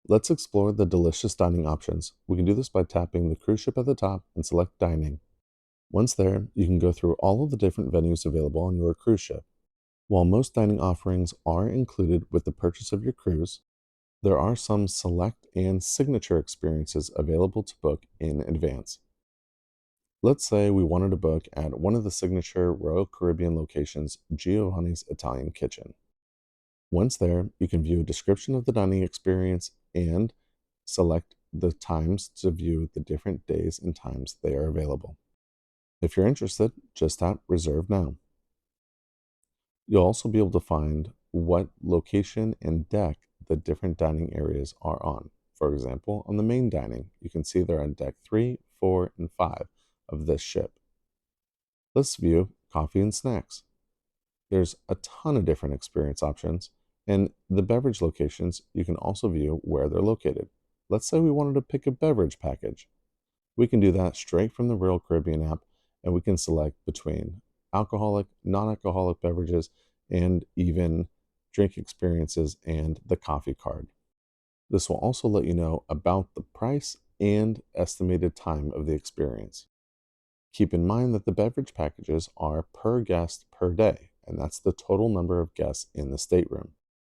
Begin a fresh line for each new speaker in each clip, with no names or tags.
Let's explore the delicious dining options. We can do this by tapping the cruise ship at the top and select dining. Once there, you can go through all of the different venues available on your cruise ship. While most dining offerings are included with the purchase of your cruise, there are some select and signature experiences available to book in advance. Let's say we wanted to book at one of the signature Royal Caribbean locations, Giovanni's Italian Kitchen. Once there, you can view a description of the dining experience and select the times to view the different days and times they are available. If you're interested, just tap Reserve Now. You'll also be able to find what location and deck the different dining areas are on. For example, on the main dining, you can see they're on deck 3, 4, and 5 of this ship. Let's view coffee and snacks. There's a ton of different experience options, and the beverage locations, you can also view where they're located. Let's say we wanted to pick a beverage package. We can do that straight from the Royal Caribbean app, and we can select between alcoholic, non alcoholic beverages, and even drink experiences and the coffee card. This will also let you know about the price and estimated time of the experience. Keep in mind that the beverage packages are per guest per day, and that's the total number of guests in the stateroom.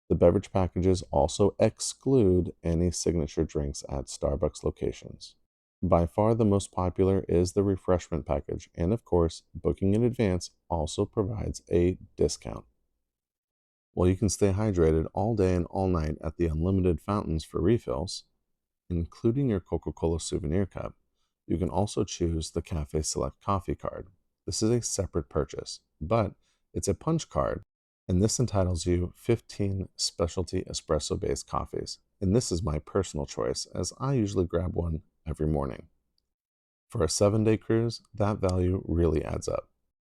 The beverage packages also exclude any signature drinks at Starbucks locations. By far the most popular is the refreshment package, and of course, booking in advance also provides a discount. While you can stay hydrated all day and all night at the unlimited fountains for refills, including your Coca Cola souvenir cup, you can also choose the Cafe Select Coffee card. This is a separate purchase, but it's a punch card, and this entitles you 15 specialty espresso based coffees. And this is my personal choice, as I usually grab one every morning. For a 7-day cruise, that value really adds up.